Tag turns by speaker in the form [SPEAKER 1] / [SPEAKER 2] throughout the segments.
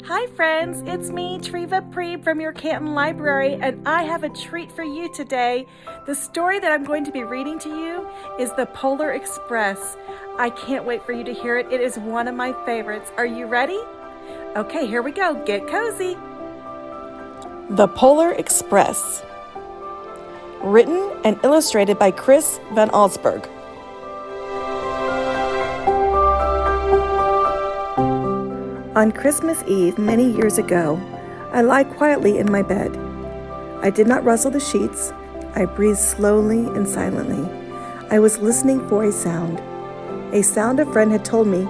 [SPEAKER 1] Hi friends, it's me, Treva from your Canton Library, and I have a treat for you today. The story that I'm going to be reading to you is The Polar Express. I can't wait for you to hear it. It is one of my favorites. Are you ready? Okay, here we go. Get cozy. The Polar Express. Written and illustrated by Chris Van Allsburg. On Christmas Eve, many years ago, I lie quietly in my bed. I did not rustle the sheets. I breathed slowly and silently. I was listening for a sound a friend had told me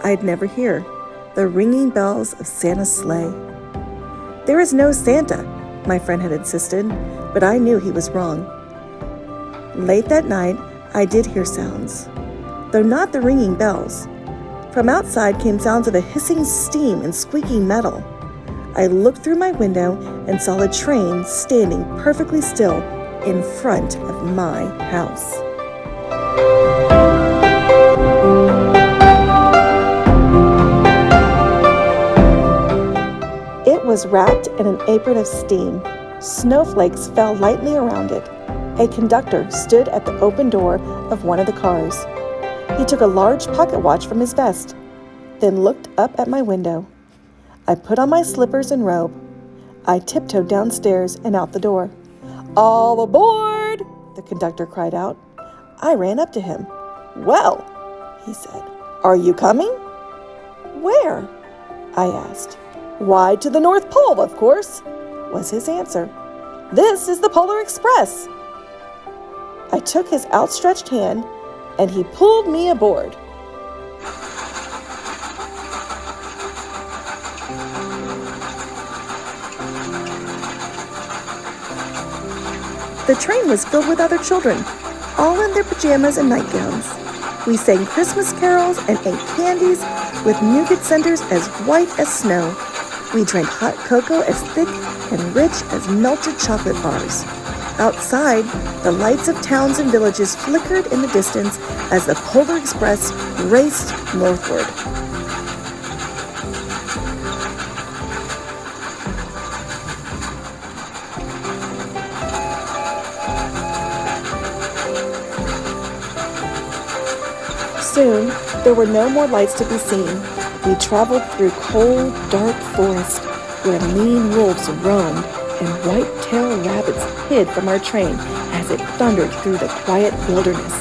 [SPEAKER 1] I'd never hear, the ringing bells of Santa's sleigh. There is no Santa, my friend had insisted, but I knew he was wrong. Late that night, I did hear sounds, though not the ringing bells. From outside came sounds of a hissing steam and squeaking metal. I looked through my window and saw a train standing perfectly still in front of my house. It was wrapped in an apron of steam. Snowflakes fell lightly around it. A conductor stood at the open door of one of the cars. He took a large pocket watch from his vest, then looked up at my window. I put on my slippers and robe. I tiptoed downstairs and out the door. "All aboard!" the conductor cried out. I ran up to him. "Well," he said, "are you coming?" "Where?" I asked. "Why, to the North Pole, of course," was his answer. "This is the Polar Express." I took his outstretched hand and he pulled me aboard. The train was filled with other children, all in their pajamas and nightgowns. We sang Christmas carols and ate candies with nougat centers as white as snow. We drank hot cocoa as thick and rich as melted chocolate bars. Outside, the lights of towns and villages flickered in the distance as the Polar Express raced northward. Soon, there were no more lights to be seen. We traveled through cold, dark forest where mean wolves roamed and white-tailed rabbits hid from our train as it thundered through the quiet wilderness.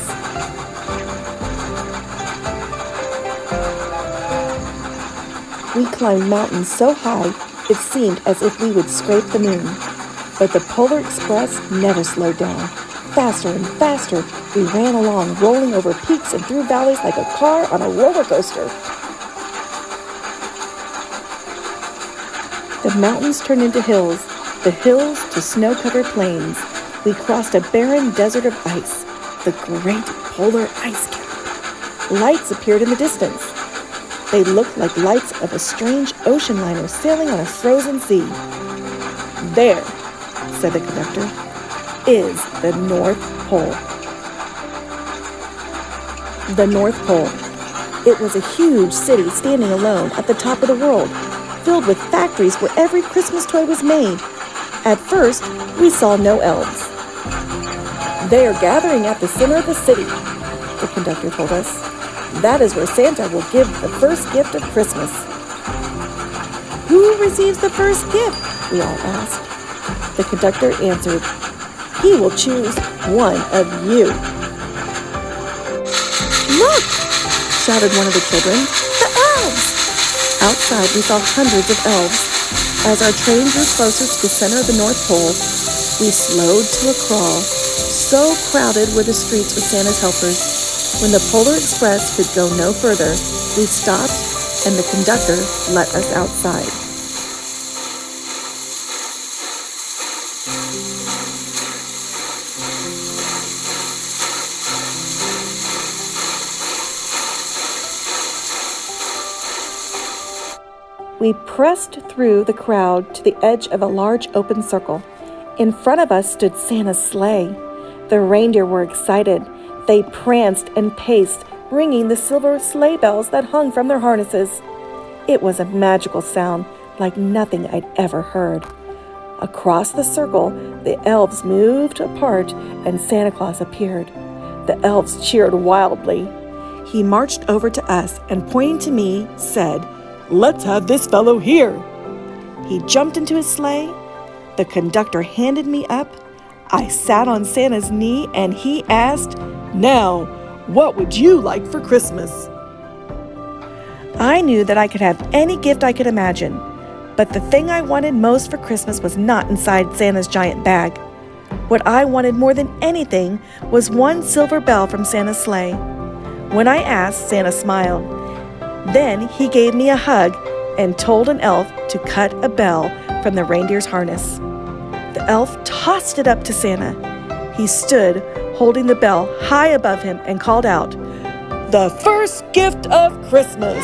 [SPEAKER 1] We climbed mountains so high it seemed as if we would scrape the moon. But the Polar Express never slowed down. Faster and faster, we ran along, rolling over peaks and through valleys like a car on a roller coaster. The mountains turned into hills, the hills to snow-covered plains. We crossed a barren desert of ice, the great polar ice cap. Lights appeared in the distance. They looked like lights of a strange ocean liner sailing on a frozen sea. "There," said the conductor, "is the North Pole." The North Pole. It was a huge city standing alone at the top of the world, filled with factories where every Christmas toy was made. At first, we saw no elves. "They are gathering at the center of the city," the conductor told us. "That is where Santa will give the first gift of Christmas." "Who receives the first gift?" we all asked. The conductor answered, "He will choose one of you." "Look!" shouted one of the children. "The elves!" Outside, we saw hundreds of elves. As our train drew closer to the center of the North Pole, we slowed to a crawl. So crowded were the streets with Santa's helpers. When the Polar Express could go no further, we stopped and the conductor let us outside. We pressed through the crowd to the edge of a large open circle. In front of us stood Santa's sleigh. The reindeer were excited. They pranced and paced, ringing the silver sleigh bells that hung from their harnesses. It was a magical sound, like nothing I'd ever heard. Across the circle, the elves moved apart and Santa Claus appeared. The elves cheered wildly. He marched over to us and, pointing to me, said, "Let's have this fellow here." He jumped into his sleigh. The conductor handed me up. I sat on Santa's knee and he asked, "Now, what would you like for Christmas?" I knew that I could have any gift I could imagine, but the thing I wanted most for Christmas was not inside Santa's giant bag. What I wanted more than anything was one silver bell from Santa's sleigh. When I asked, Santa smiled. Then he gave me a hug and told an elf to cut a bell from the reindeer's harness. The elf tossed it up to Santa. He stood, holding the bell high above him, and called out, "The first gift of Christmas!"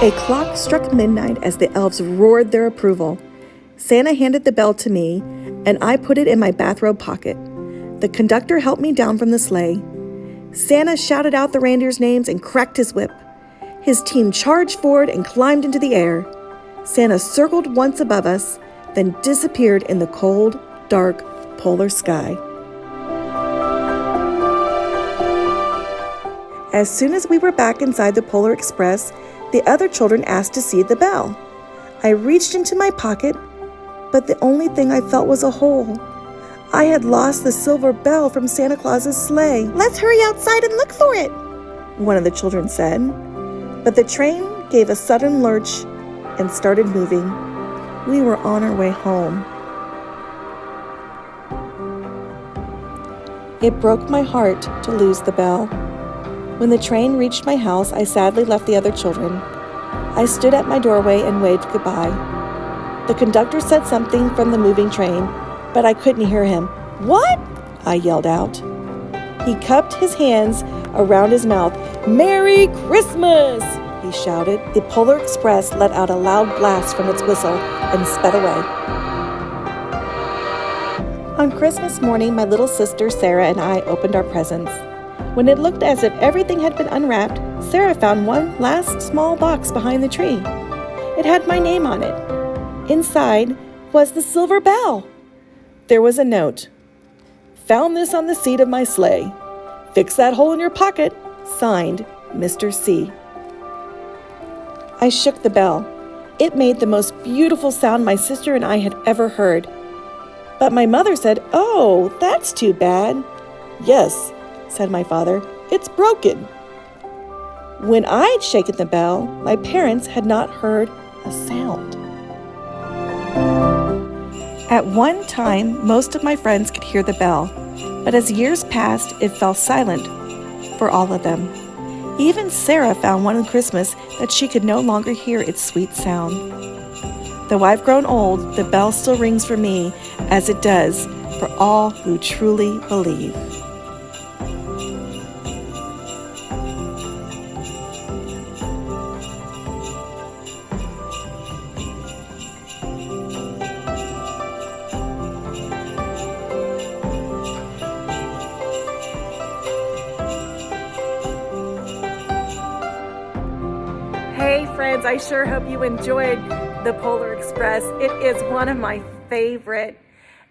[SPEAKER 1] A clock struck midnight as the elves roared their approval. Santa handed the bell to me, and I put it in my bathrobe pocket. The conductor helped me down from the sleigh. Santa shouted out the reindeers' names and cracked his whip. His team charged forward and climbed into the air. Santa circled once above us, then disappeared in the cold, dark, polar sky. As soon as we were back inside the Polar Express, the other children asked to see the bell. I reached into my pocket, but the only thing I felt was a hole. I had lost the silver bell from Santa Claus's sleigh. "Let's hurry outside and look for it," one of the children said. But the train gave a sudden lurch and started moving. We were on our way home. It broke my heart to lose the bell. When the train reached my house, I sadly left the other children. I stood at my doorway and waved goodbye. The conductor said something from the moving train, but I couldn't hear him. "What?" I yelled out. He cupped his hands around his mouth. "Merry Christmas!" he shouted. The Polar Express let out a loud blast from its whistle and sped away. On Christmas morning, my little sister Sarah and I opened our presents. When it looked as if everything had been unwrapped, Sarah found one last small box behind the tree. It had my name on it. Inside was the silver bell. There was a note. "Found this on the seat of my sleigh. Fix that hole in your pocket. Signed, Mr. C." I shook the bell. It made the most beautiful sound my sister and I had ever heard. But my mother said, "Oh, that's too bad." "Yes," said my father, "it's broken." When I'd shaken the bell, my parents had not heard a sound. At one time, most of my friends could hear the bell, but as years passed, it fell silent for all of them. Even Sarah found one Christmas that she could no longer hear its sweet sound. Though I've grown old, the bell still rings for me, as it does for all who truly believe. Hey friends, I sure hope you enjoyed the Polar Express. It is one of my favorite.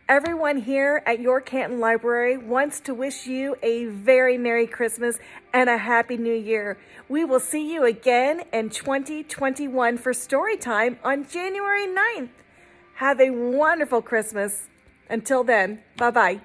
[SPEAKER 1] Everyone here at your Canton Library wants to wish you a very Merry Christmas and a Happy New Year. We will see you again in 2021 for story time on January 9th. Have a wonderful Christmas. Until then, bye-bye.